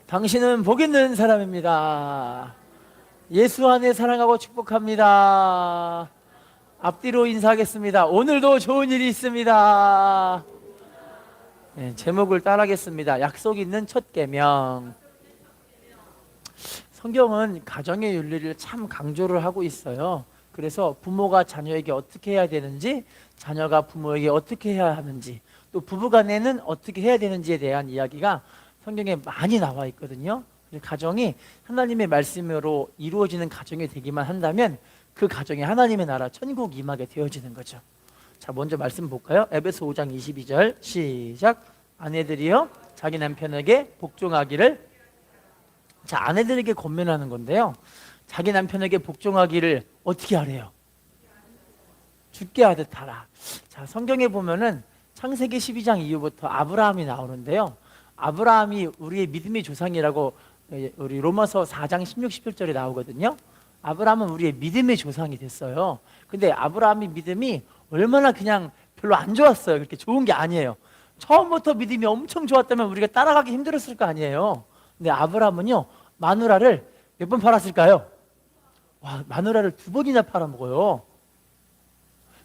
당신은 복 있는 사람입니다. 예수 안에 사랑하고 축복합니다. 앞뒤로 인사하겠습니다. 오늘도 좋은 일이 있습니다. 네, 제목을 따라하겠습니다. 약속 있는 첫 계명. 성경은 가정의 윤리를 참 강조를 하고 있어요. 그래서 부모가 자녀에게 어떻게 해야 되는지, 자녀가 부모에게 어떻게 해야 하는지, 또 부부간에는 어떻게 해야 되는지에 대한 이야기가 성경에 많이 나와 있거든요. 가정이 하나님의 말씀으로 이루어지는 가정이 되기만 한다면 그 가정이 하나님의 나라 천국 임하게 되어지는 거죠. 자, 먼저 말씀 볼까요? 에베소 5장 22절 시작. 아내들이여 자기 남편에게 복종하기를. 자, 아내들에게 권면하는 건데요, 자기 남편에게 복종하기를 어떻게 하래요? 죽게 하듯 하라. 자, 성경에 보면은 창세기 12장 이후부터 아브라함이 나오는데요, 아브라함이 우리의 믿음의 조상이라고 우리 로마서 4장 16, 17절에 나오거든요. 아브라함은 우리의 믿음의 조상이 됐어요. 근데 아브라함의 믿음이 얼마나 그냥 별로 안 좋았어요. 그렇게 좋은 게 아니에요. 처음부터 믿음이 엄청 좋았다면 우리가 따라가기 힘들었을 거 아니에요. 근데 아브라함은요, 마누라를 몇 번 팔았을까요? 와, 마누라를 2번이나 팔아먹어요.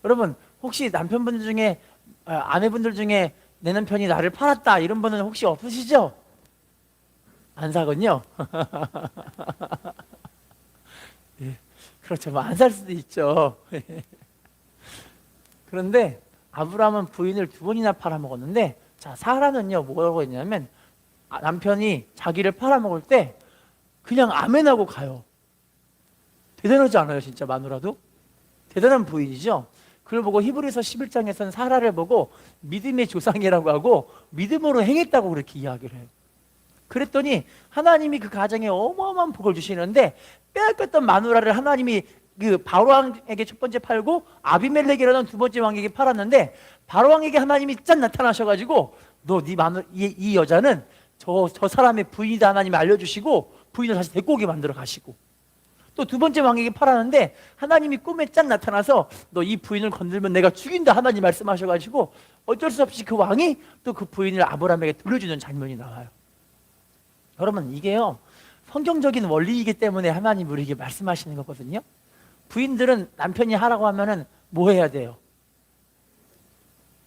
여러분, 혹시 남편분들 중에, 아내분들 중에 내 남편이 나를 팔았다 이런 분은 혹시 없으시죠? 안 사군요. 예, 그렇죠. 뭐 안 살 수도 있죠. 그런데 아브라함은 부인을 2번이나 팔아먹었는데, 자, 사라는요 뭐라고 했냐면, 남편이 자기를 팔아먹을 때 그냥 아멘하고 가요. 대단하지 않아요? 진짜 마누라도 대단한 부인이죠. 그걸 보고 히브리서 11장에서는 사라를 보고 믿음의 조상이라고 하고 믿음으로 행했다고 그렇게 이야기를 해요. 그랬더니 하나님이 그 가정에 어마어마한 복을 주시는데, 빼앗겼던 마누라를 하나님이 그 바로왕에게 첫 번째 팔고 아비멜렉이라는 2번째 왕에게 팔았는데, 바로왕에게 하나님이 짠 나타나셔가지고 너 네 마누라, 이 여자는 저 사람의 부인이다 하나님이 알려주시고 부인을 다시 데리고 오게 만들어 가시고, 또 2번째 왕에게 팔았는데 하나님이 꿈에 짠 나타나서 너 이 부인을 건들면 내가 죽인다 하나님 말씀하셔가지고 어쩔 수 없이 그 왕이 또 그 부인을 아브라함에게 돌려주는 장면이 나와요. 여러분, 이게요 성경적인 원리이기 때문에 하나님 우리에게 말씀하시는 거거든요. 부인들은 남편이 하라고 하면은 뭐 해야 돼요?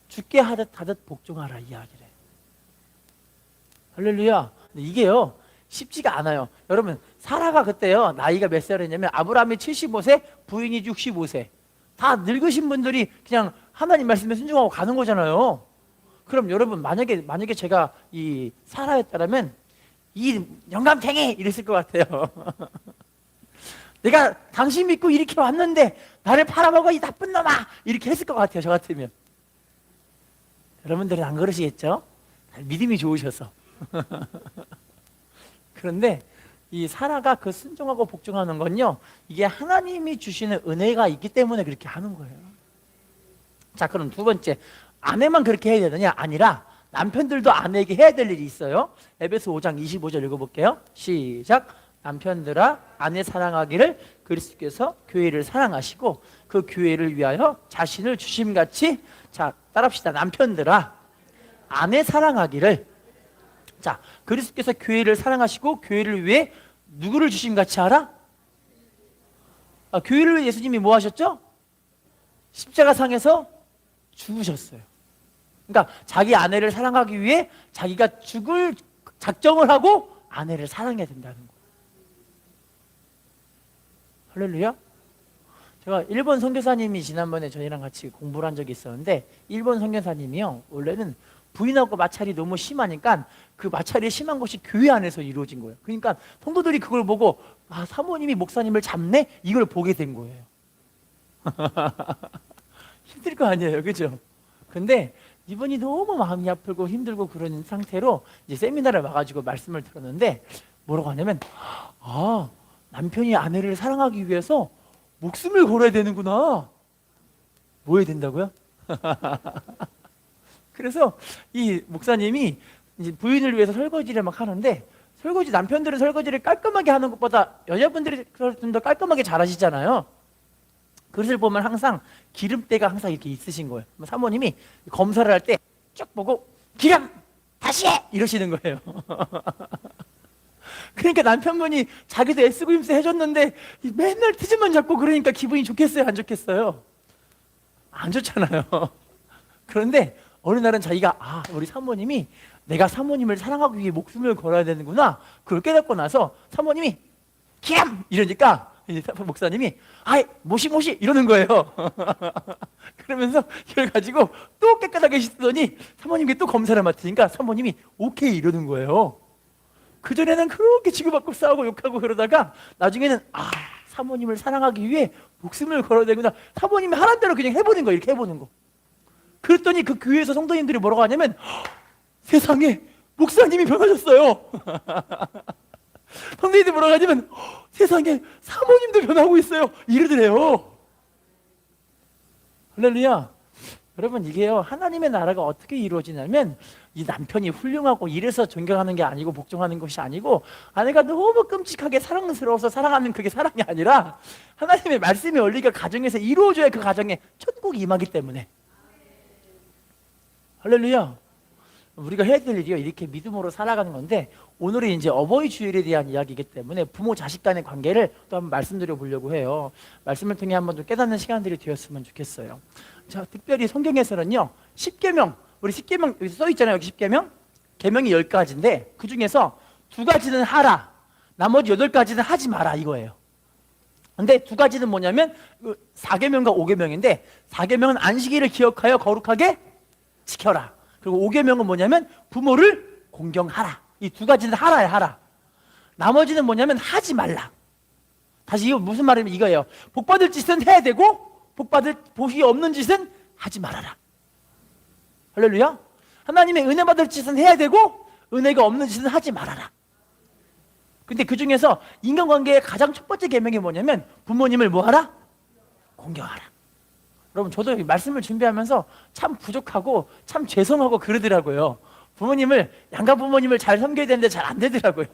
죽게 하듯 복종하라 이야기를 해요. 할렐루야. 근데 이게요 쉽지가 않아요. 여러분, 사라가 그때요 나이가 몇 살이냐면 아브라함이 75세, 부인이 65세. 다 늙으신 분들이 그냥 하나님 말씀에 순종하고 가는 거잖아요. 그럼 여러분, 만약에 제가 이 사라였다면 이 영감탱이 이랬을 것 같아요. 내가 당신 믿고 이렇게 왔는데 나를 팔아먹어 이 나쁜 놈아, 이렇게 했을 것 같아요, 저 같으면. 여러분들은 안 그러시겠죠? 믿음이 좋으셔서. 그런데 이 사라가 그 순종하고 복종하는 건요, 이게 하나님이 주시는 은혜가 있기 때문에 그렇게 하는 거예요. 자, 그럼 두 번째, 아내만 그렇게 해야 되느냐? 아니라 남편들도 아내에게 해야 될 일이 있어요. 에베소 5장 25절 읽어볼게요. 시작. 남편들아 아내 사랑하기를 그리스도께서 교회를 사랑하시고 그 교회를 위하여 자신을 주심같이. 자, 따라합시다. 남편들아 아내 사랑하기를. 자, 그리스도께서 교회를 사랑하시고 교회를 위해 누구를 주심같이 하라? 교회를 위해 예수님이 뭐 하셨죠? 십자가상에서 죽으셨어요. 그러니까 자기 아내를 사랑하기 위해 자기가 죽을 작정을 하고 아내를 사랑해야 된다는 거예요. 할렐루야. 제가 일본 선교사님이 지난번에 저희랑 같이 공부를 한 적이 있었는데, 일본 선교사님이요 원래는 부인하고 마찰이 너무 심하니까 그 마찰이 심한 것이 교회 안에서 이루어진 거예요. 그러니까 성도들이 그걸 보고 사모님이 목사님을 잡네? 이걸 보게 된 거예요. 힘들 거 아니에요, 그죠? 근데 이분이 너무 마음이 아프고 힘들고 그런 상태로 이제 세미나를 와가지고 말씀을 들었는데, 뭐라고 하냐면, 남편이 아내를 사랑하기 위해서 목숨을 걸어야 되는구나. 뭐 해야 된다고요? 그래서 이 목사님이 이제 부인을 위해서 설거지를 막 하는데, 남편들은 설거지를 깔끔하게 하는 것보다 여자분들이 좀 더 깔끔하게 잘 하시잖아요. 그릇을 보면 항상 기름때가 항상 이렇게 있으신 거예요. 사모님이 검사를 할 때 쭉 보고 기름! 다시 해! 이러시는 거예요. 그러니까 남편분이 자기도 애쓰고 힘써 해줬는데 맨날 트집만 잡고 그러니까 기분이 좋겠어요, 안 좋겠어요? 안 좋잖아요. 그런데 어느 날은 자기가 우리 사모님이 내가 사모님을 사랑하기 위해 목숨을 걸어야 되는구나, 그걸 깨닫고 나서 사모님이 기람! 이러니까 이제 목사님이 모시 이러는 거예요. 그러면서 이걸 가지고 또 깨끗하게 씻더니 사모님께 또 검사를 맡으니까 사모님이 오케이 이러는 거예요. 그전에는 그렇게 치고받고 싸우고 욕하고 그러다가 나중에는 사모님을 사랑하기 위해 목숨을 걸어야 되구나, 사모님이 하란 대로 그냥 해보는 거, 이렇게 해보는 거. 그랬더니 그 교회에서 성도님들이 뭐라고 하냐면 세상에 목사님이 변하셨어요. 성도님들이 뭐라고 하냐면 세상에 사모님도 변하고 있어요, 이러더래요. 할렐루야. 여러분, 이게요, 하나님의 나라가 어떻게 이루어지냐면 이 남편이 훌륭하고 이래서 존경하는 게 아니고 복종하는 것이 아니고 아내가 너무 끔찍하게 사랑스러워서 사랑하는 그게 사랑이 아니라 하나님의 말씀의 원리가 가정에서 이루어져야 그 가정에 천국이 임하기 때문에. 할렐루야. 우리가 해야 될 일이요, 이렇게 믿음으로 살아가는 건데, 오늘은 이제 어버이 주일에 대한 이야기이기 때문에 부모 자식 간의 관계를 또 한번 말씀드려 보려고 해요. 말씀을 통해 한번 좀 깨닫는 시간들이 되었으면 좋겠어요. 자, 특별히 성경에서는요 10계명, 우리 10계명 여기 써 있잖아요. 여기 10계명, 계명이 10가지인데 그 중에서 2가지는 하라, 나머지 8가지는 하지 마라, 이거예요. 근데 2가지는 뭐냐면 4계명과 5계명인데 4계명은 안식일을 기억하여 거룩하게 지켜라, 그리고 5계명은 뭐냐면 부모를 공경하라. 이 2가지는 하라야, 하라. 나머지는 뭐냐면 하지 말라. 다시 이거 무슨 말이냐면 이거예요. 복받을 짓은 해야 되고 복받을 복이 없는 짓은 하지 말아라. 할렐루야. 하나님의 은혜 받을 짓은 해야 되고 은혜가 없는 짓은 하지 말아라. 근데 그 중에서 인간관계의 가장 첫 번째 계명이 뭐냐면 부모님을 뭐하라? 공경하라. 여러분, 저도 이 말씀을 준비하면서 참 부족하고 참 죄송하고 그러더라고요. 양가 부모님을 잘 섬겨야 되는데 잘 안 되더라고요.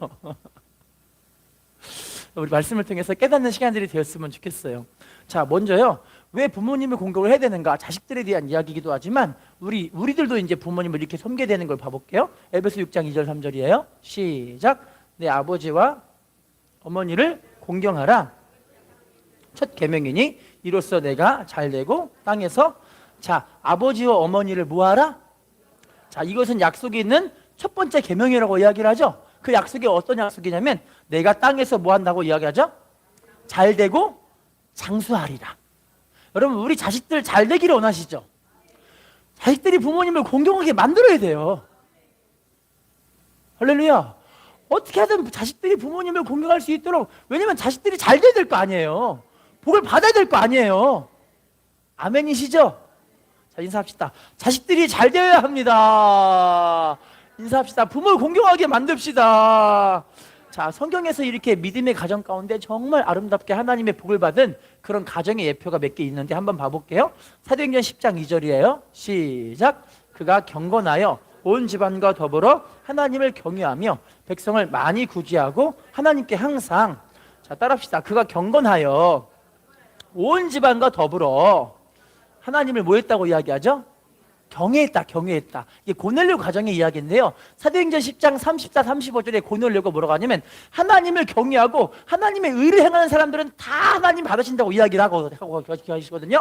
우리 말씀을 통해서 깨닫는 시간들이 되었으면 좋겠어요. 자, 먼저요, 왜 부모님을 공경을 해야 되는가? 자식들에 대한 이야기이기도 하지만 우리들도 이제 부모님을 이렇게 섬겨야 되는 걸 봐볼게요. 에베소 6장 2절 3절이에요. 시작. 내 아버지와 어머니를 공경하라. 첫 계명이니 이로써 내가 잘되고 땅에서. 자, 아버지와 어머니를 뭐하라? 자, 이것은 약속이 있는 첫 번째 계명이라고 이야기를 하죠. 그 약속이 어떤 약속이냐면 내가 땅에서 뭐 한다고 이야기하죠? 잘되고 장수하리라. 여러분, 우리 자식들 잘되기를 원하시죠? 자식들이 부모님을 공경하게 만들어야 돼요. 할렐루야. 어떻게 하든 자식들이 부모님을 공경할 수 있도록, 왜냐면 자식들이 잘 돼야 될 거 아니에요. 복을 받아야 될 거 아니에요. 아멘이시죠? 자, 인사합시다. 자식들이 잘 되어야 합니다. 인사합시다. 부모를 공경하게 만듭시다. 자, 성경에서 이렇게 믿음의 가정 가운데 정말 아름답게 하나님의 복을 받은 그런 가정의 예표가 몇 개 있는데 한번 봐볼게요. 사도행전 10장 2절이에요. 시작. 그가 경건하여 온 집안과 더불어 하나님을 경외하며 백성을 많이 구제하고 하나님께 항상. 자, 따라합시다. 그가 경건하여 온 집안과 더불어 하나님을 뭐 했다고 이야기하죠? 경외했다, 경외했다. 이게 고넬료 가정의 이야기인데요. 사도행전 10장 34, 35절에 고넬료가 뭐라고 하냐면 하나님을 경외하고 하나님의 의를 행하는 사람들은 다 하나님 받으신다고 이야기를 하고 하시거든요.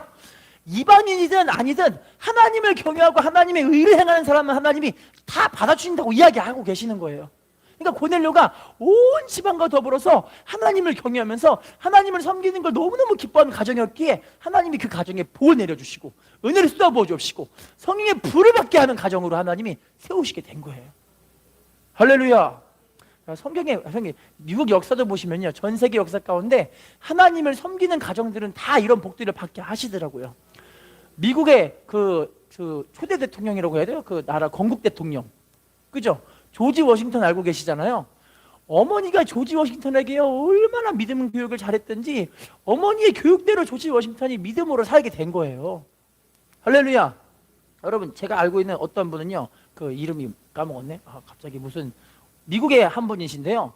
이방인이든 아니든 하나님을 경외하고 하나님의 의를 행하는 사람은 하나님이 다 받아주신다고 이야기하고 계시는 거예요. 그러니까 고넬료가 온 집안과 더불어서 하나님을 경외하면서 하나님을 섬기는 걸 너무너무 기뻐하는 가정이었기에 하나님이 그 가정에 복을 내려주시고 은혜를 쏟아부어 주시고 성령의 불을 받게 하는 가정으로 하나님이 세우시게 된 거예요. 할렐루야. 성경에 미국 역사도 보시면요, 전 세계 역사 가운데 하나님을 섬기는 가정들은 다 이런 복들을 받게 하시더라고요. 미국의 그 초대 대통령이라고 해야 돼요. 그 나라 건국 대통령, 그죠? 조지 워싱턴 알고 계시잖아요. 어머니가 조지 워싱턴에게 얼마나 믿음 교육을 잘했든지 어머니의 교육대로 조지 워싱턴이 믿음으로 살게 된 거예요. 할렐루야. 여러분, 제가 알고 있는 어떤 분은요, 그 이름이 까먹었네. 갑자기 무슨 미국의 한 분이신데요.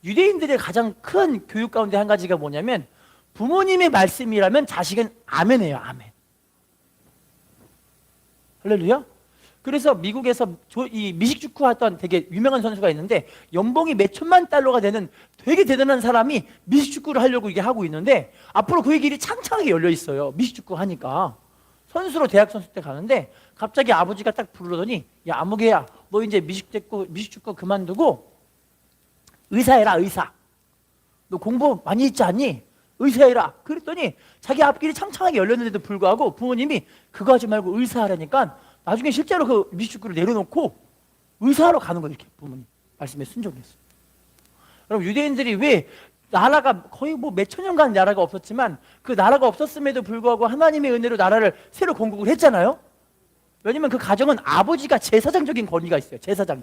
유대인들의 가장 큰 교육 가운데 한 가지가 뭐냐면 부모님의 말씀이라면 자식은 아멘해요. 아멘. 할렐루야. 그래서 미국에서 이 미식축구 하던 되게 유명한 선수가 있는데 연봉이 몇 천만 달러가 되는 되게 대단한 사람이 미식축구를 하려고 이게 하고 있는데 앞으로 그의 길이 창창하게 열려 있어요. 미식축구 하니까. 선수로 대학 선수 때 가는데 갑자기 아버지가 딱 부르더니 야 아무개야 너 이제 미식축구 그만두고 의사해라 의사. 너 공부 많이 했지 않니? 의사해라. 그랬더니 자기 앞길이 창창하게 열렸는데도 불구하고 부모님이 그거 하지 말고 의사하라니까 나중에 실제로 그 미식축구를 내려놓고 의사하러 가는 거예요. 이렇게 부모님 말씀에 순종했어요. 여러분 유대인들이 왜 나라가 거의 뭐 몇천 년간 나라가 없었지만 그 나라가 없었음에도 불구하고 하나님의 은혜로 나라를 새로 건국을 했잖아요. 왜냐면 그 가정은 아버지가 제사장적인 권위가 있어요. 제사장.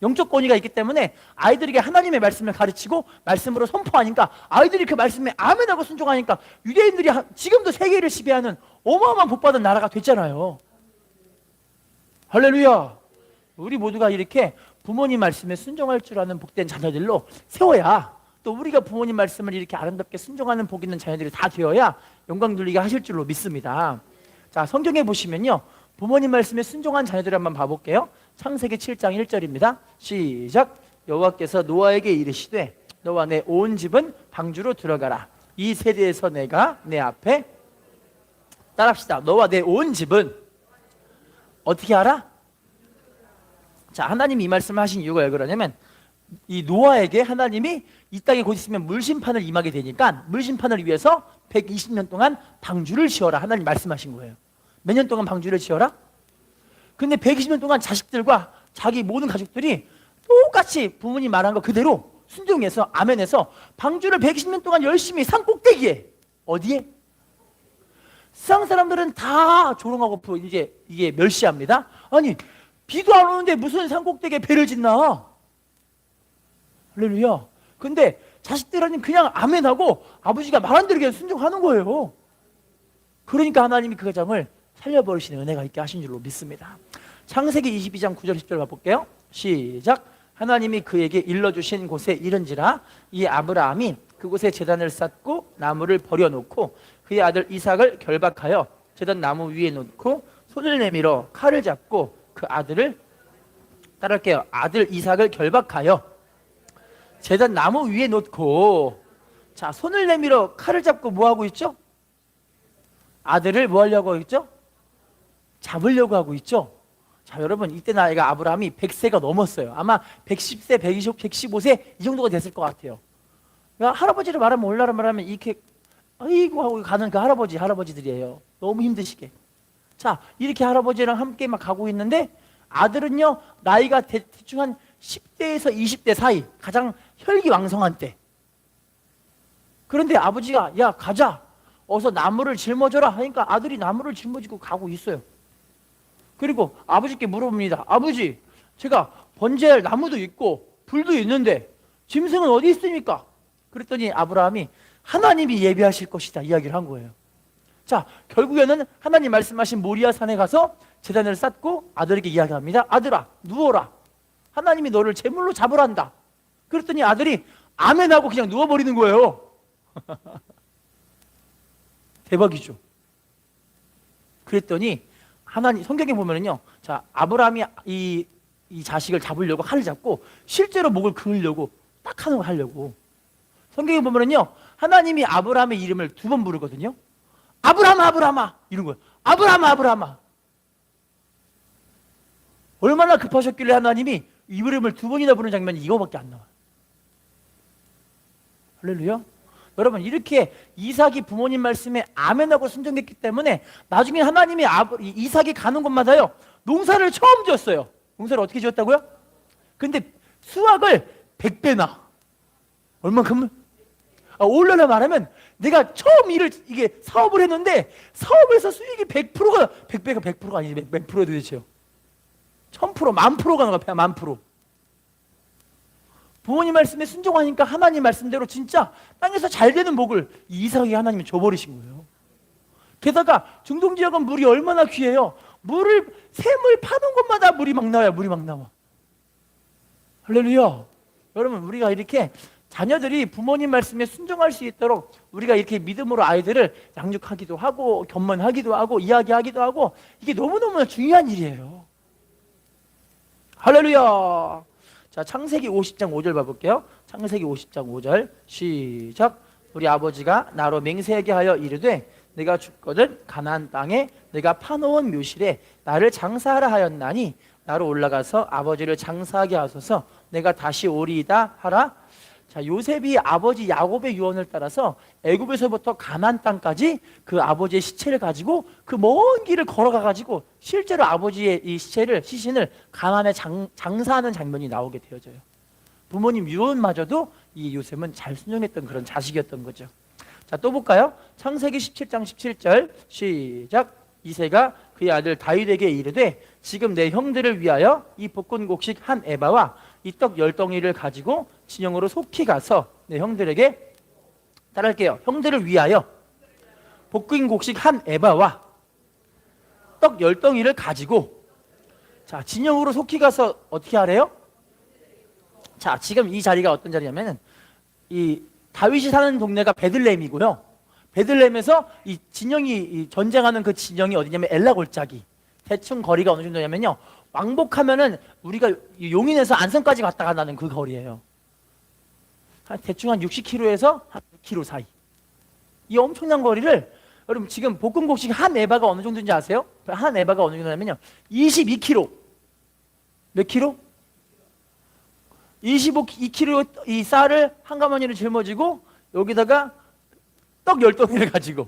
영적 권위가 있기 때문에 아이들에게 하나님의 말씀을 가르치고 말씀으로 선포하니까 아이들이 그 말씀에 아멘하고 순종하니까 유대인들이 지금도 세계를 지배하는 어마어마한 복받은 나라가 됐잖아요. 할렐루야. 우리 모두가 이렇게 부모님 말씀에 순종할 줄 아는 복된 자녀들로 세워야 또 우리가 부모님 말씀을 이렇게 아름답게 순종하는 복 있는 자녀들이 다 되어야 영광 돌리게 하실 줄로 믿습니다. 자, 성경에 보시면요 부모님 말씀에 순종한 자녀들 한번 봐볼게요. 창세기 7장 1절입니다 시작. 여호와께서 노아에게 이르시되 너와 내 온 집은 방주로 들어가라. 이 세대에서 내가 내 앞에 따라합시다. 너와 내 온 집은 어떻게 알아? 자, 하나님이 이 말씀을 하신 이유가 왜 그러냐면 이 노아에게 하나님이 이 땅에 곧 있으면 물심판을 임하게 되니까 물심판을 위해서 120년 동안 방주를 지어라. 하나님 말씀하신 거예요. 몇 년 동안 방주를 지어라? 근데 120년 동안 자식들과 자기 모든 가족들이 똑같이 부모님 말한 거 그대로 순종해서 아멘해서 방주를 120년 동안 열심히 산 꼭대기에 어디에? 세상 사람들은 다 조롱하고 이제 이게 멸시합니다. 아니 비도 안 오는데 무슨 산 꼭대기에 배를 짓나? 할렐루야. 근데 자식들은 그냥 아멘하고 아버지가 말한 대로 그냥 순종하는 거예요. 그러니까 하나님이 그 가정을 살려버리시는 은혜가 있게 하신 줄로 믿습니다. 창세기 22장 9절 10절 봐볼게요. 시작. 하나님이 그에게 일러주신 곳에 이른지라 이 아브라함이 그곳에 제단을 쌓고 나무를 버려놓고 그의 아들 이삭을 결박하여 제단 나무 위에 놓고 손을 내밀어 칼을 잡고 그 아들을 따라할게요. 아들 이삭을 결박하여 제단 나무 위에 놓고 자 손을 내밀어 칼을 잡고 뭐 하고 있죠? 아들을 뭐 하려고 있죠? 잡으려고 하고 있죠. 자 여러분 이때 나이가 아브라함이 100세가 넘었어요. 아마 110세, 120, 115세 이 정도가 됐을 것 같아요. 그러니까 할아버지를 말하면 올라라 말하면 이렇게 아이고 하고 가는 그 할아버지들이에요. 너무 힘드시게. 자 이렇게 할아버지랑 함께 막 가고 있는데 아들은요 나이가 대충 한 10대에서 20대 사이 가장 혈기왕성한 때. 그런데 아버지가 야 가자 어서 나무를 짊어져라 하니까 아들이 나무를 짊어지고 가고 있어요. 그리고 아버지께 물어봅니다. 아버지 제가 번제할 나무도 있고 불도 있는데 짐승은 어디 있습니까? 그랬더니 아브라함이 하나님이 예비하실 것이다 이야기를 한 거예요. 자 결국에는 하나님 말씀하신 모리아 산에 가서 제단을 쌓고 아들에게 이야기합니다. 아들아 누워라. 하나님이 너를 제물로 잡으란다. 그랬더니 아들이 아멘하고 그냥 누워버리는 거예요. 대박이죠. 그랬더니 하나님 성경에 보면은요. 자 아브라함이 이 자식을 잡으려고 칼을 잡고 실제로 목을 그으려고 딱 하는 걸 하려고. 성경에 보면은요. 하나님이 아브라함의 이름을 2번 부르거든요. 아브라함아 아브라함아 이런 거예요. 아브라함아 아브라함아. 얼마나 급하셨길래 하나님이 이 이름을 2번이나 부르는 장면이 이거밖에 안 나와요. 할렐루야. 여러분 이렇게 이삭이 부모님 말씀에 아멘하고 순종했기 때문에 나중에 하나님이 이삭이 가는 곳마다요 농사를 처음 지었어요. 농사를 어떻게 지었다고요? 근데 수확을 100배나 얼만큼? 오늘날 말하면 내가 처음 이게 사업을 했는데 사업에서 수익이 100%가 100배가 100%가 아니지 몇 프로 도대체요? 1000%, 10,000%가 나가 10,000%. 부모님 말씀에 순종하니까 하나님 말씀대로 진짜 땅에서 잘 되는 복을 이삭이 하나님이 줘버리신 거예요. 게다가 중동 지역은 물이 얼마나 귀해요. 샘을 파는 곳마다 물이 막 나와요. 물이 막 나와. 할렐루야. 여러분 우리가 이렇게 자녀들이 부모님 말씀에 순종할 수 있도록 우리가 이렇게 믿음으로 아이들을 양육하기도 하고 견문하기도 하고 이야기하기도 하고, 이게 너무너무 중요한 일이에요. 할렐루야. 자, 창세기 50장 5절 봐볼게요. 창세기 50장 5절 시작. 우리 아버지가 나로 맹세하게 하여 이르되 내가 죽거든 가나안 땅에 내가 파놓은 묘실에 나를 장사하라 하였나니 나로 올라가서 아버지를 장사하게 하소서. 내가 다시 오리이다 하라. 자, 요셉이 아버지 야곱의 유언을 따라서 애굽에서부터 가나안 땅까지 그 아버지의 시체를 가지고 그 먼 길을 걸어가 가지고 실제로 아버지의 이 시신을 가나안에 장사하는 장면이 나오게 되어져요. 부모님 유언마저도 이 요셉은 잘 순종했던 그런 자식이었던 거죠. 자, 또 볼까요? 창세기 17장 17절 시작. 이새가 그의 아들 다윗에게 이르되 지금 내 형들을 위하여 이 볶은곡식 한 에바와 이 떡 10덩이를 가지고 진영으로 속히 가서 내 형들에게, 따라할게요. 형들을 위하여 볶은곡식 한 에바와 떡 10덩이를 가지고, 자, 진영으로 속히 가서 어떻게 하래요? 자, 지금 이 자리가 어떤 자리냐면 이 다윗이 사는 동네가 베들레헴이고요. 베들레헴에서 이 진영이 전쟁하는 그 진영이 어디냐면 엘라 골짜기. 대충 거리가 어느 정도냐면요, 왕복하면은 우리가 용인에서 안성까지 갔다 간다는 그 거리예요. 대충 한 60km에서 한 100km 사이. 이 엄청난 거리를, 여러분 지금 볶음곡식 한 에바가 어느 정도인지 아세요? 한 에바가 어느 정도냐면요 22km. 몇 킬로? 22kg 이 쌀을 한 가마니를 짊어지고 여기다가 떡 10덩이를 가지고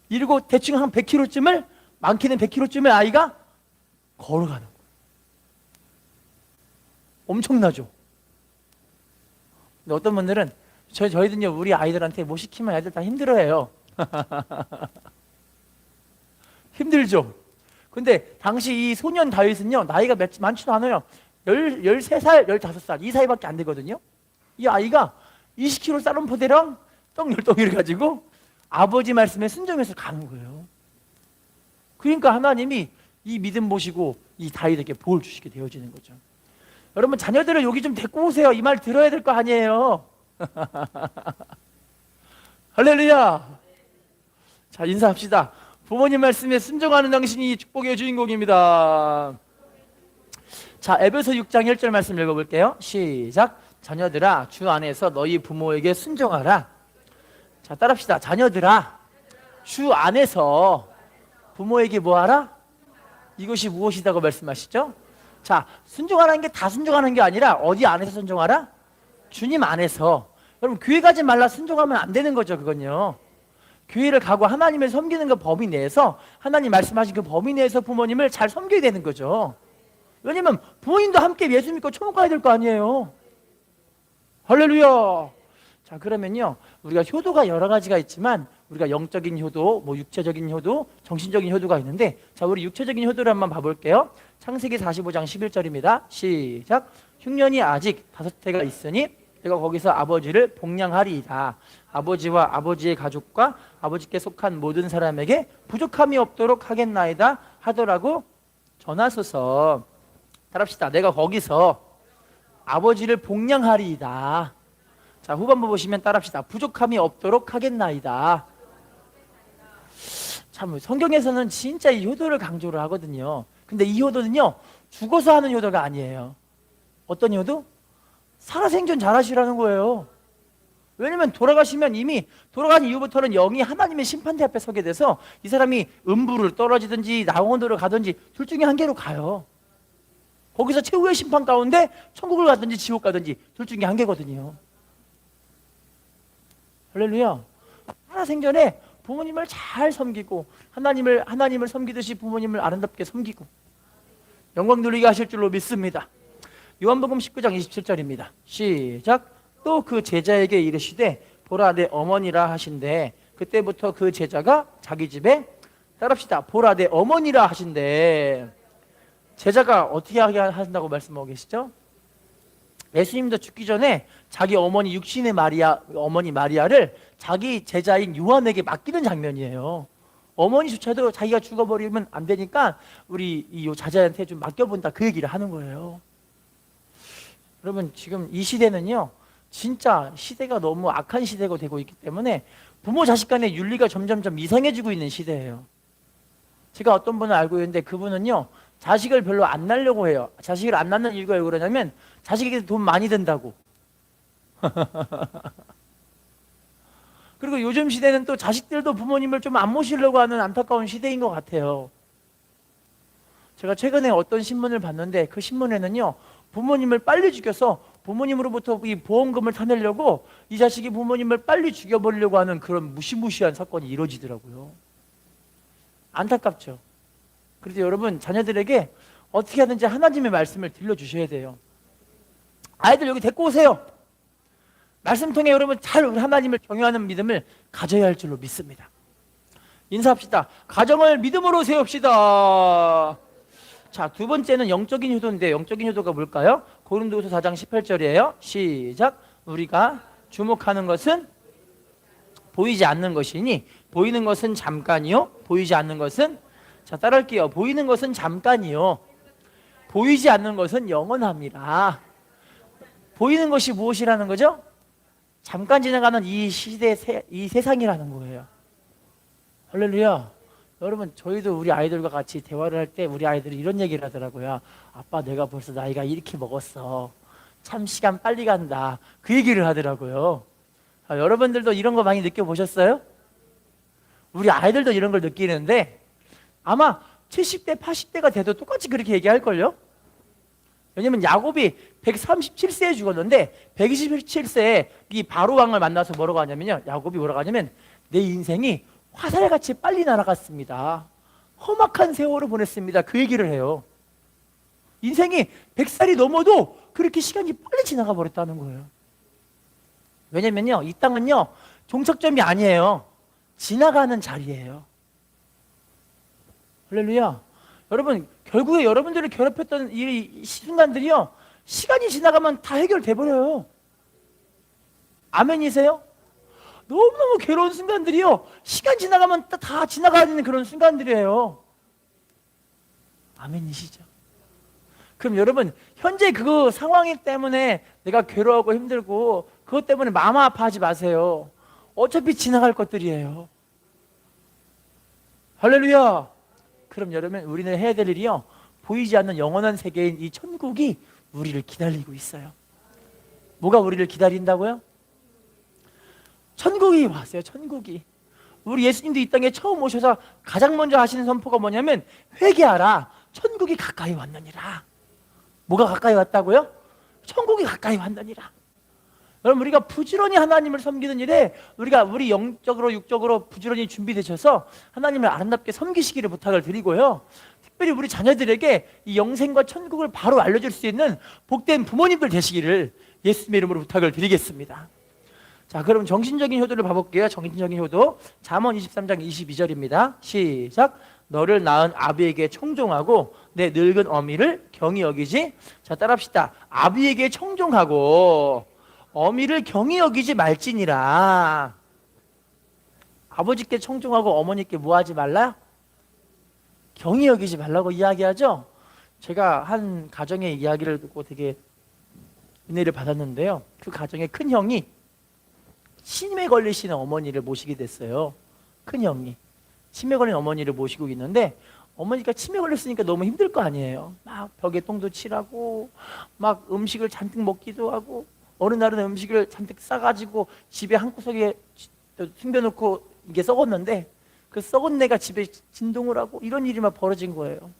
이러고 대충 한 100km쯤을, 많게는 100km쯤을 아이가 걸어가는 거예요. 엄청나죠? 근데 어떤 분들은 저희들은요, 우리 아이들한테 뭐 시키면 애들 다 힘들어해요. 힘들죠? 근데 당시 이 소년 다윗은요, 나이가 많지도 않아요. 13살, 15살 이 사이밖에 안 되거든요. 이 아이가 20kg 쌀 한 포대랑 떡 10덩이를 가지고 아버지 말씀에 순종해서 가는 거예요. 그러니까 하나님이 이 믿음 보시고 이 다윗에게 복을 주시게 되어지는 거죠. 여러분 자녀들을 여기 좀 데리고 오세요. 이 말 들어야 될 거 아니에요. 할렐루야. 자, 인사합시다. 부모님 말씀에 순종하는 당신이 축복의 주인공입니다. 자, 에베소 6장 1절 말씀 읽어볼게요. 시작. 자녀들아 주 안에서 너희 부모에게 순종하라. 자, 따라합시다. 자녀들아 주 안에서 부모에게 뭐하라? 이것이 무엇이다고 말씀하시죠? 자, 순종하라는 게 다 순종하는 게 아니라 어디 안에서 순종하라? 주님 안에서. 여러분 교회 가지 말라 순종하면 안 되는 거죠. 그건요, 교회를 가고 하나님을 섬기는 그 범위 내에서, 하나님 말씀하신 그 범위 내에서 부모님을 잘 섬겨야 되는 거죠. 왜냐면 부모님도 함께 예수 믿고 천국 가야 될 거 아니에요. 할렐루야. 자, 그러면요, 우리가 효도가 여러 가지가 있지만 우리가 영적인 효도, 뭐 육체적인 효도, 정신적인 효도가 있는데, 자, 우리 육체적인 효도를 한번 봐볼게요. 창세기 45장 11절입니다. 시작. 흉년이 아직 5해가 있으니 내가 거기서 아버지를 복량하리이다. 아버지와 아버지의 가족과 아버지께 속한 모든 사람에게 부족함이 없도록 하겠나이다 하더라고 전하소서. 따라합시다. 내가 거기서 아버지를 복량하리이다. 자, 후반부 보시면 따라합시다. 부족함이 없도록 하겠나이다. 참, 성경에서는 진짜 이 효도를 강조를 하거든요. 근데 이 효도는요, 죽어서 하는 효도가 아니에요. 어떤 효도? 살아생전 잘하시라는 거예요. 왜냐면 돌아가시면, 이미 돌아간 이후부터는 영이 하나님의 심판대 앞에 서게 돼서 이 사람이 음부를 떨어지든지 낙원으로 가든지 둘 중에 한 개로 가요. 거기서 최후의 심판 가운데 천국을 가든지 지옥 가든지 둘 중에 한 개거든요. 할렐루야. 살아생전에 부모님을 잘 섬기고 하나님을 섬기듯이 부모님을 아름답게 섬기고 영광 누리게 하실 줄로 믿습니다. 요한복음 19장 27절입니다. 시작. 또 그 제자에게 이르시되 보라 내 어머니라 하신대. 그때부터 그 제자가 자기 집에, 따라합시다. 보라 내 어머니라 하신대. 제자가 어떻게 하게 하신다고 말씀하고 계시죠? 예수님도 죽기 전에 자기 어머니 육신의 어머니 마리아를 자기 제자인 요한에게 맡기는 장면이에요. 어머니조차도 자기가 죽어버리면 안 되니까 우리 이 자자한테 좀 맡겨본다, 그 얘기를 하는 거예요. 여러분 지금 이 시대는요, 진짜 시대가 너무 악한 시대가 되고 있기 때문에 부모 자식 간의 윤리가 점점점 이상해지고 있는 시대예요. 제가 어떤 분을 알고 있는데 그분은요, 자식을 별로 안 낳으려고 해요. 자식을 안 낳는 이유가 왜 그러냐면 자식에게 돈 많이 든다고. 그리고 요즘 시대는 또 자식들도 부모님을 좀 안 모시려고 하는 안타까운 시대인 것 같아요. 제가 최근에 어떤 신문을 봤는데 그 신문에는요, 부모님을 빨리 죽여서 부모님으로부터 이 보험금을 타내려고 이 자식이 부모님을 빨리 죽여버리려고 하는 그런 무시무시한 사건이 이루어지더라고요. 안타깝죠. 그래서 여러분, 자녀들에게 어떻게 하든지 하나님의 말씀을 들려주셔야 돼요. 아이들 여기 데리고 오세요. 말씀 통해 여러분 잘 하나님을 경외하는 믿음을 가져야 할 줄로 믿습니다. 인사합시다. 가정을 믿음으로 세웁시다. 자, 두 번째는 영적인 효도인데, 영적인 효도가 뭘까요? 고린도후서 4장 18절이에요. 시작. 우리가 주목하는 것은 보이지 않는 것이니 보이는 것은 잠깐이요, 보이지 않는 것은, 자, 따라할게요. 보이는 것은 잠깐이요, 보이지 않는 것은 영원합니다. 보이는 것이 무엇이라는 거죠? 잠깐 지나가는 이 시대, 이 세상이라는 거예요. 할렐루야. 여러분, 저희도 우리 아이들과 같이 대화를 할 때 우리 아이들이 이런 얘기를 하더라고요. 아빠, 내가 벌써 나이가 이렇게 먹었어. 참 시간 빨리 간다. 그 얘기를 하더라고요. 여러분들도 이런 거 많이 느껴보셨어요? 우리 아이들도 이런 걸 느끼는데 아마 70대, 80대가 돼도 똑같이 그렇게 얘기할걸요? 왜냐면 야곱이 137세에 죽었는데 127세에 이 바로왕을 만나서 뭐라고 하냐면요, 야곱이 뭐라고 하냐면 내 인생이 화살같이 빨리 날아갔습니다. 험악한 세월을 보냈습니다. 그 얘기를 해요. 인생이 100살이 넘어도 그렇게 시간이 빨리 지나가 버렸다는 거예요. 왜냐면요, 이 땅은요, 종착점이 아니에요. 지나가는 자리예요. 할렐루야. 여러분, 결국에 여러분들을 괴롭혔던 이 순간들이요, 시간이 지나가면 다 해결돼 버려요. 아멘이세요? 너무너무 괴로운 순간들이요, 시간 지나가면 다 지나가는 그런 순간들이에요. 아멘이시죠? 그럼 여러분, 현재 그 상황이 때문에 내가 괴로워하고 힘들고 그것 때문에 마음 아파하지 마세요. 어차피 지나갈 것들이에요. 할렐루야. 그럼 여러분, 우리는 해야 될 일이요, 보이지 않는 영원한 세계인 이 천국이 우리를 기다리고 있어요. 뭐가 우리를 기다린다고요? 천국이 왔어요. 천국이. 우리 예수님도 이 땅에 처음 오셔서 가장 먼저 하시는 선포가 뭐냐면 회개하라, 천국이 가까이 왔느니라. 뭐가 가까이 왔다고요? 천국이 가까이 왔느니라. 여러분, 우리가 부지런히 하나님을 섬기는 일에 우리 영적으로 육적으로 부지런히 준비되셔서 하나님을 아름답게 섬기시기를 부탁을 드리고요, 특별히 우리 자녀들에게 이 영생과 천국을 바로 알려줄 수 있는 복된 부모님들 되시기를 예수님의 이름으로 부탁을 드리겠습니다. 자, 그럼 정신적인 효도를 봐볼게요. 정신적인 효도, 잠언 23장 22절입니다. 시작. 너를 낳은 아비에게 청종하고 내 늙은 어미를 경히 여기지. 자, 따라합시다. 아비에게 청종하고 어미를 경히 여기지 말지니라. 아버지께 청종하고 어머니께 뭐 하지 말라? 경히 여기지 말라고 이야기하죠. 제가 한 가정의 이야기를 듣고 되게 은혜를 받았는데요, 그 가정의 큰 형이 치매 걸리시는 어머니를 모시게 됐어요. 큰 형이 치매 걸린 어머니를 모시고 있는데, 어머니가 치매 걸렸으니까 너무 힘들 거 아니에요. 막 벽에 똥도 칠하고 막 음식을 잔뜩 먹기도 하고, 어느 날은 음식을 잔뜩 싸가지고 집에 한구석에 숨겨놓고 이게 썩었는데 그 썩은 내가 집에 진동을 하고 이런 일이 막 벌어진 거예요.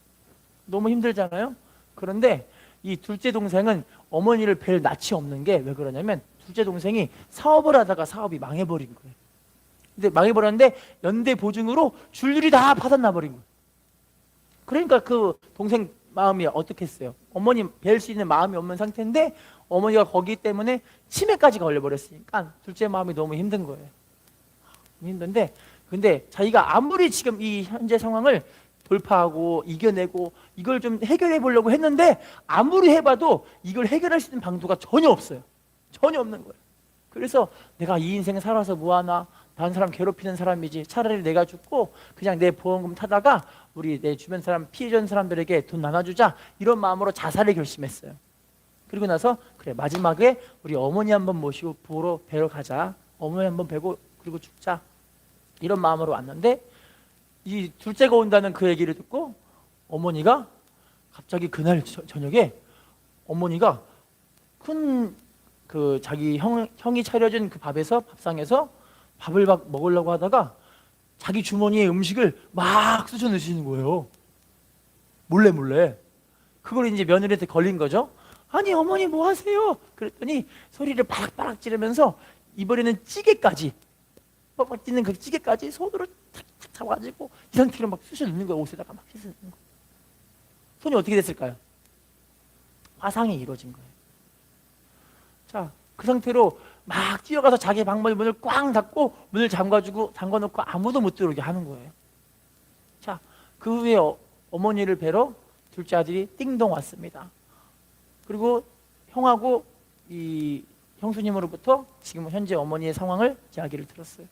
너무 힘들잖아요. 그런데 이 둘째 동생은 어머니를 뵐 낯이 없는 게 왜 그러냐면, 둘째 동생이 사업을 하다가 사업이 망해버린 거예요. 근데 망해버렸는데 연대 보증으로 줄줄이 다 받아나 버린 거예요. 그러니까 그 동생 마음이 어떻겠어요? 어머니 뵐 수 있는 마음이 없는 상태인데 어머니가 거기 때문에 치매까지 걸려버렸으니까 둘째 마음이 너무 힘든 거예요. 힘든데, 근데 자기가 아무리 지금 이 현재 상황을 돌파하고 이겨내고 이걸 좀 해결해 보려고 했는데 아무리 해봐도 이걸 해결할 수 있는 방도가 전혀 없어요. 전혀 없는 거예요. 그래서 내가 이 인생 살아서 뭐하나, 다른 사람 괴롭히는 사람이지, 차라리 내가 죽고 그냥 내 보험금 타다가 우리 내 주변 사람, 피해준 사람들에게 돈 나눠주자, 이런 마음으로 자살을 결심했어요. 그리고 나서 그래 마지막에 우리 어머니 한번 모시고 뵈러 가자. 어머니 한번 뵈고 그리고 죽자. 이런 마음으로 왔는데 이 둘째가 온다는 그 얘기를 듣고 어머니가 갑자기 그날 저녁에 어머니가 큰 그 자기 형이 차려준 그 밥에서 밥상에서 밥을 막 먹으려고 하다가 자기 주머니에 음식을 막 쑤셔 넣으시는 거예요. 몰래. 그걸 이제 며느리한테 걸린 거죠. 아니 어머니 뭐 하세요? 그랬더니 소리를 바락바락 지르면서 이번에는 찌개까지 빡빡 찌는 그 찌개까지 손으로 탁탁 잡아가지고 이 상태로 막 쑤셔 넣는 거예요. 옷에다가 막 쑤셔 넣는 거예요. 손이 어떻게 됐을까요? 화상이 이루어진 거예요. 자, 그 상태로 막 뛰어가서 자기 방문의 문을 꽝 닫고 문을 잠가놓고 아무도 못 들어오게 하는 거예요. 자, 그 후에 어머니를 뵈러 둘째 아들이 띵동 왔습니다. 그리고 형하고 이 형수님으로부터 지금 현재 어머니의 상황을 이야기를 들었어요.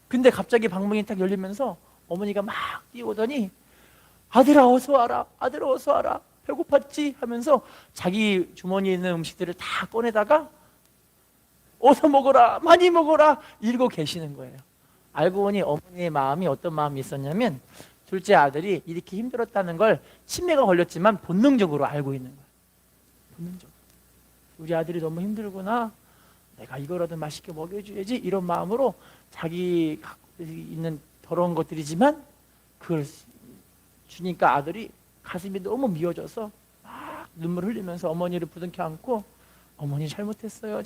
근데 갑자기 방문이 딱 열리면서 어머니가 막 뛰어오더니 아들아 어서 와라, 아들아 어서 와라, 배고팠지? 하면서 자기 주머니에 있는 음식들을 다 꺼내다가 어서 먹어라, 많이 먹어라 이러고 계시는 거예요. 알고 보니 어머니의 마음이 어떤 마음이 있었냐면 둘째 아들이 이렇게 힘들었다는 걸 치매가 걸렸지만 본능적으로 알고 있는 거예요. 본능적으로. 우리 아들이 너무 힘들구나, 내가 이거라도 맛있게 먹여줘야지, 이런 마음으로 자기 갖고 있는 더러운 것들이지만 그걸 주니까 아들이 가슴이 너무 미워져서 막 눈물 흘리면서 어머니를 부둥켜 안고 어머니 잘못했어요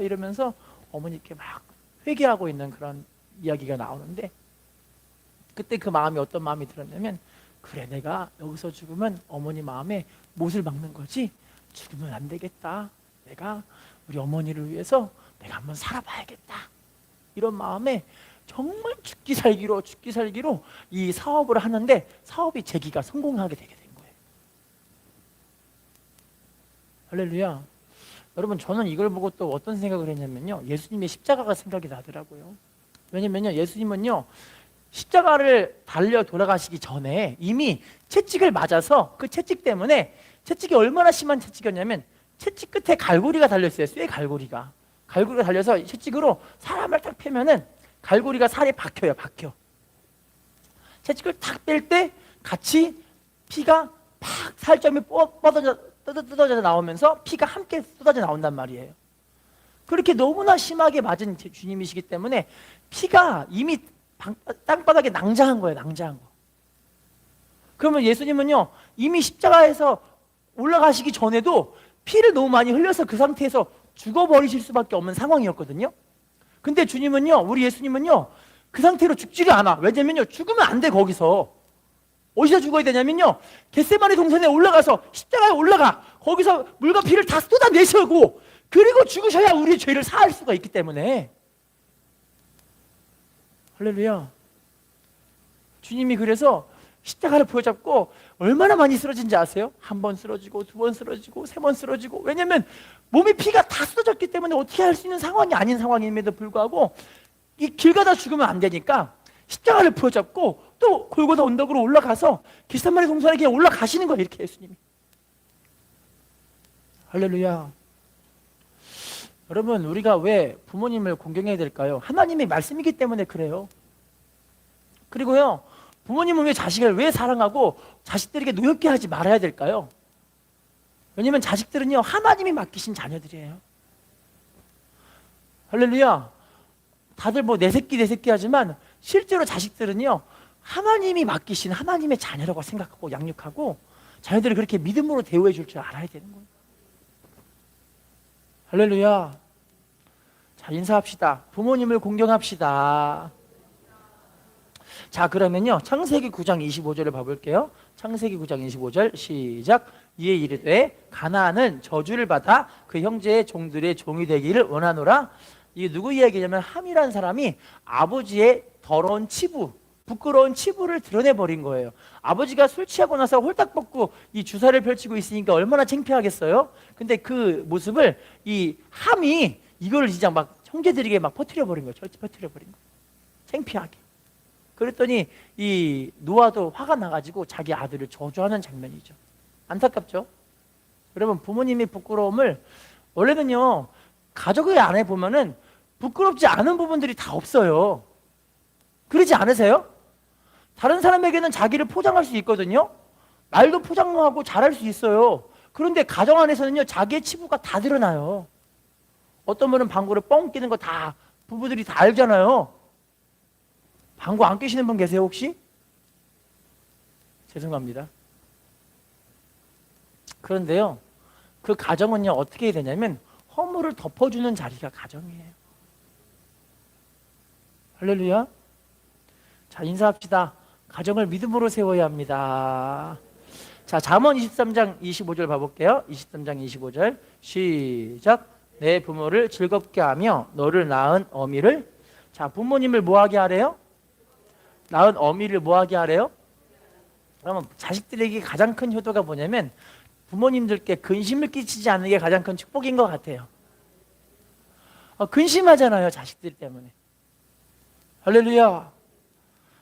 이러면서 어머니께 막 회개하고 있는 그런 이야기가 나오는데, 그때 그 마음이 어떤 마음이 들었냐면 그래 내가 여기서 죽으면 어머니 마음에 못을 박는 거지, 죽으면 안 되겠다, 내가 우리 어머니를 위해서 내가 한번 살아봐야겠다, 이런 마음에 정말 죽기 살기로 이 사업을 하는데 사업이 재기가 성공하게 되게 된 거예요. 할렐루야. 여러분 저는 이걸 보고 또 어떤 생각을 했냐면요, 예수님의 십자가가 생각이 나더라고요. 왜냐면요 예수님은요 십자가를 달려 돌아가시기 전에 이미 채찍을 맞아서 그 채찍 때문에, 채찍이 얼마나 심한 채찍이었냐면 채찍 끝에 갈고리가 달려있어요. 쇠 갈고리가 달려서 채찍으로 사람을 딱 패면은 갈고리가 살에 박혀. 채찍을 탁 뺄 때 같이 피가 팍 살점이 뜯어져 나오면서 피가 함께 쏟아져 나온단 말이에요. 그렇게 너무나 심하게 맞은 주님이시기 때문에 피가 이미 땅바닥에 낭자한 거예요. 그러면 예수님은요 이미 십자가에서 올라가시기 전에도 피를 너무 많이 흘려서 그 상태에서 죽어버리실 수밖에 없는 상황이었거든요. 근데 주님은요, 우리 예수님은요 그 상태로 죽지를 않아. 왜냐면요 죽으면 안 돼. 거기서 어디서 죽어야 되냐면요 겟세마네 동산에 올라가서 십자가에 올라가 거기서 물과 피를 다 쏟아내시고 그리고 죽으셔야 우리의 죄를 사할 수가 있기 때문에. 할렐루야. 주님이 그래서 십자가를 부여잡고 얼마나 많이 쓰러진지 아세요? 한 번 쓰러지고 두 번 쓰러지고 세 번 쓰러지고, 왜냐면 몸에 피가 다 쏟아졌기 때문에 어떻게 할 수 있는 상황이 아닌 상황임에도 불구하고 이 길 가다 죽으면 안 되니까 십자가를 부여잡고 또 골고다 언덕으로 올라가서 겟세마네 동산에 그냥 올라가시는 거예요. 이렇게 예수님이. 할렐루야. 여러분 우리가 왜 부모님을 공경해야 될까요? 하나님의 말씀이기 때문에 그래요. 그리고요 부모님은 왜 자식을 왜 사랑하고 자식들에게 노엽게 하지 말아야 될까요? 왜냐면 자식들은요 하나님이 맡기신 자녀들이에요. 할렐루야. 다들 뭐 내 새끼 하지만 실제로 자식들은요 하나님이 맡기신 하나님의 자녀라고 생각하고 양육하고 자녀들을 그렇게 믿음으로 대우해 줄 줄 알아야 되는 거예요. 할렐루야. 자, 인사합시다. 부모님을 공경합시다. 자, 그러면요 창세기 9장 25절을 봐볼게요. 창세기 9장 25절 시작. 이에 이르되 가나안은 저주를 받아 그 형제의 종들의 종이 되기를 원하노라. 이게 누구 이야기냐면 함이라는 사람이 아버지의 더러운 치부, 부끄러운 치부를 드러내버린 거예요. 아버지가 술 취하고 나서 홀딱 벗고 이 주사를 펼치고 있으니까 얼마나 창피하겠어요. 근데 그 모습을 이 함이 이걸 진짜 막 형제들에게 막 퍼뜨려버린 거예요. 퍼뜨려버린 거예요. 창피하게. 그랬더니 이 노아도 화가 나가지고 자기 아들을 저주하는 장면이죠. 안타깝죠? 여러분, 부모님의 부끄러움을 원래는요, 가족의 안에 보면은 부끄럽지 않은 부분들이 다 없어요. 그러지 않으세요? 다른 사람에게는 자기를 포장할 수 있거든요. 말도 포장하고 잘할 수 있어요. 그런데 가정 안에서는요, 자기의 치부가 다 드러나요. 어떤 분은 방구를 뻥 끼는 거 다 부부들이 다 알잖아요. 방구 안 끼시는 분 계세요 혹시? 죄송합니다. 그런데요, 그 가정은요 어떻게 해야 되냐면 허물을 덮어주는 자리가 가정이에요. 할렐루야. 자, 인사합시다. 가정을 믿음으로 세워야 합니다. 자, 잠언 23장 25절 봐볼게요. 23장 25절 시작. 내 부모를 즐겁게 하며 너를 낳은 어미를, 자, 부모님을 뭐하게 하래요? 낳은 어미를 뭐하게 하래요? 그러면 자식들에게 가장 큰 효도가 뭐냐면 부모님들께 근심을 끼치지 않는 게 가장 큰 축복인 것 같아요. 근심하잖아요, 자식들 때문에. 할렐루야.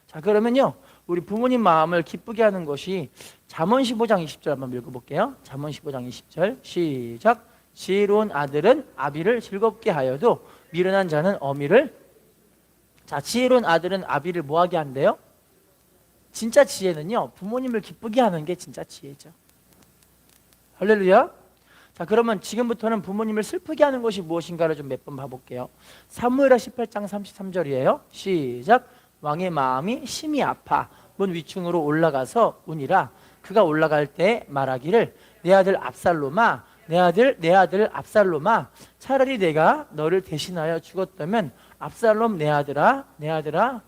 자, 그러면요, 우리 부모님 마음을 기쁘게 하는 것이 잠언 15장 20절 한번 읽어볼게요. 잠언 15장 20절 시작. 지혜로운 아들은 아비를 즐겁게 하여도 미련한 자는 어미를, 자, 지혜로운 아들은 아비를 뭐하게 한대요? 진짜 지혜는요, 부모님을 기쁘게 하는 게 진짜 지혜죠. 할렐루야. 자, 그러면 지금부터는 부모님을 슬프게 하는 것이 무엇인가를 좀 몇 번 봐볼게요. 사무엘하 18장 33절이에요. 시작. 왕의 마음이 심히 아파 문 위층으로 올라가서 우니라. 그가 올라갈 때 말하기를 내 아들 압살롬아, 내 아들 압살롬아, 차라리 내가 너를 대신하여 죽었다면 압살롬 내 아들아, 내 아들아.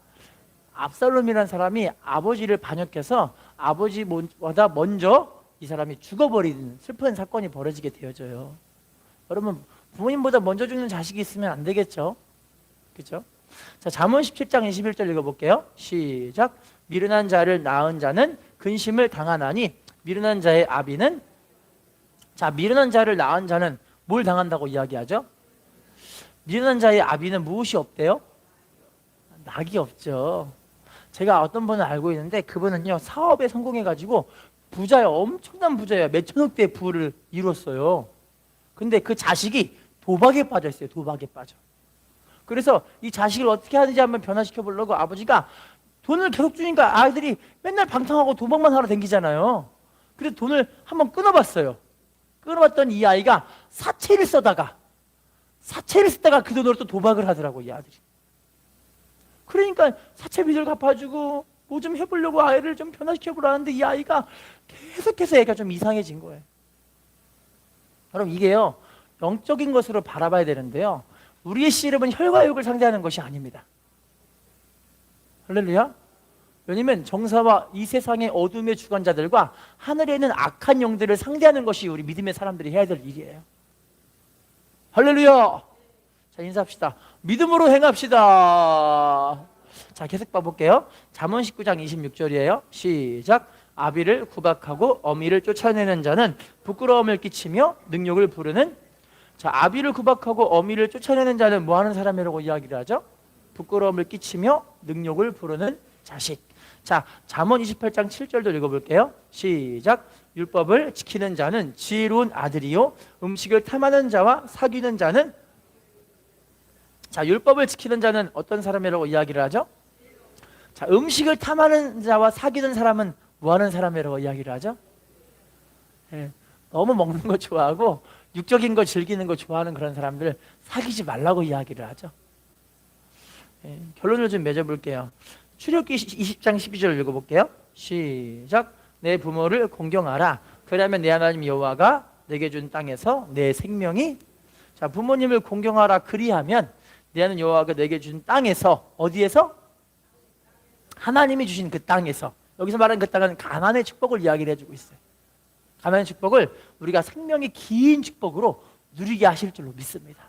압살롬이라는 사람이 아버지를 반역해서 아버지보다 먼저 이 사람이 죽어버리는 슬픈 사건이 벌어지게 되어져요. 여러분, 부모님보다 먼저 죽는 자식이 있으면 안 되겠죠? 그렇죠? 자, 잠언 17장 21절 읽어볼게요. 시작. 미련한 자를 낳은 자는 근심을 당하나니 미련한 자의 아비는, 자, 미련한 자를 낳은 자는 뭘 당한다고 이야기하죠? 미련한 자의 아비는 무엇이 없대요? 낙이 없죠. 제가 어떤 분을 알고 있는데 그분은요, 사업에 성공해가지고 부자예요. 엄청난 부자예요. 몇천억대의 부를 이뤘어요. 근데 그 자식이 도박에 빠져 있어요. 도박에 빠져. 그래서 이 자식을 어떻게 하는지 한번 변화시켜 보려고 아버지가 돈을 계속 주니까 아이들이 맨날 방탕하고 도박만 하러 다니잖아요. 그래서 돈을 한번 끊어봤어요. 끊어봤더니 이 아이가 사채를 쓰다가 그 돈으로 또 도박을 하더라고, 이 아들이. 그러니까 사채비를 갚아주고 뭐 좀 해보려고 아이를 좀 변화시켜보라는데 이 아이가 계속해서 애가 좀 이상해진 거예요. 여러분, 이게요, 영적인 것으로 바라봐야 되는데요, 우리의 씨름은 혈과 육을 상대하는 것이 아닙니다. 할렐루야. 왜냐면 정사와 이 세상의 어둠의 주관자들과 하늘에 있는 악한 영들을 상대하는 것이 우리 믿음의 사람들이 해야 될 일이에요. 할렐루야. 자, 인사합시다. 믿음으로 행합시다. 자, 계속 봐볼게요. 잠언 19장 26절이에요. 시작. 아비를 구박하고 어미를 쫓아내는 자는 부끄러움을 끼치며 능욕을 부르는, 자, 아비를 구박하고 어미를 쫓아내는 자는 뭐 하는 사람이라고 이야기를 하죠? 부끄러움을 끼치며 능욕을 부르는 자식. 자, 잠언 28장 7절도 읽어볼게요. 시작. 율법을 지키는 자는 지혜로운 아들이요 음식을 탐하는 자와 사귀는 자는, 자, 율법을 지키는 자는 어떤 사람이라고 이야기를 하죠? 자, 음식을 탐하는 자와 사귀는 사람은 뭐 하는 사람이라고 이야기를 하죠? 너무 먹는 거 좋아하고 육적인 거 즐기는 거 좋아하는 그런 사람들 사귀지 말라고 이야기를 하죠. 결론을 좀 맺어볼게요. 출애굽기 20장 12절 읽어볼게요. 시작. 내 부모를 공경하라. 그러면 내 하나님 여호와가 내게 준 땅에서 내 생명이, 자, 부모님을 공경하라. 그리하면 내 하나님 여호와가 내게 준 땅에서, 어디에서? 하나님이 주신 그 땅에서. 여기서 말하는 그 땅은 가나안의 축복을 이야기를 해주고 있어요. 가나안의 축복을 우리가 생명이 긴 축복으로 누리게 하실 줄로 믿습니다.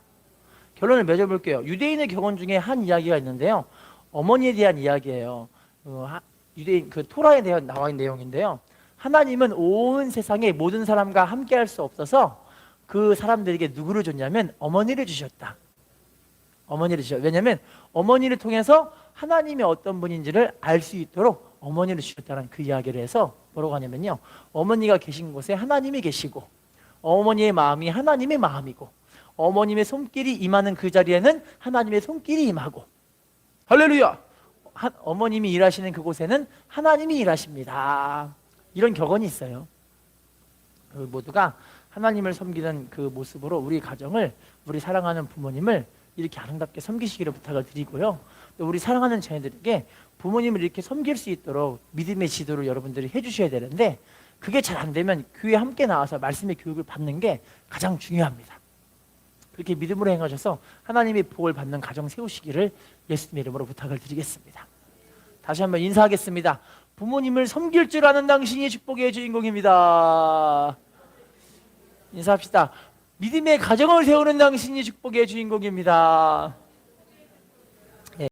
결론을 맺어볼게요. 유대인의 격언 중에 한 이야기가 있는데요, 어머니에 대한 이야기예요. 유대인 그 토라에 대한 나와 있는 내용인데요, 하나님은 온 세상의 모든 사람과 함께 할 수 없어서 그 사람들에게 누구를 줬냐면 어머니를 주셨다. 어머니를 주셨다. 왜냐하면 어머니를 통해서 하나님이 어떤 분인지를 알 수 있도록 어머니를 주셨다는 그 이야기를 해서 뭐라고 하냐면요, 어머니가 계신 곳에 하나님이 계시고 어머니의 마음이 하나님의 마음이고 어머님의 손길이 임하는 그 자리에는 하나님의 손길이 임하고 할렐루야! 어머님이 일하시는 그곳에는 하나님이 일하십니다. 이런 격언이 있어요. 모두가 하나님을 섬기는 그 모습으로 우리 가정을, 우리 사랑하는 부모님을 이렇게 아름답게 섬기시기를 부탁을 드리고요. 또 우리 사랑하는 자녀들에게 부모님을 이렇게 섬길 수 있도록 믿음의 지도를 여러분들이 해주셔야 되는데, 그게 잘 안 되면 교회에 함께 나와서 말씀의 교육을 받는 게 가장 중요합니다. 그렇게 믿음으로 행하셔서 하나님의 복을 받는 가정 세우시기를 예수님의 이름으로 부탁을 드리겠습니다. 다시 한번 인사하겠습니다. 부모님을 섬길 줄 아는 당신이 축복의 주인공입니다. 인사합시다. 믿음의 가정을 세우는 당신이 축복의 주인공입니다.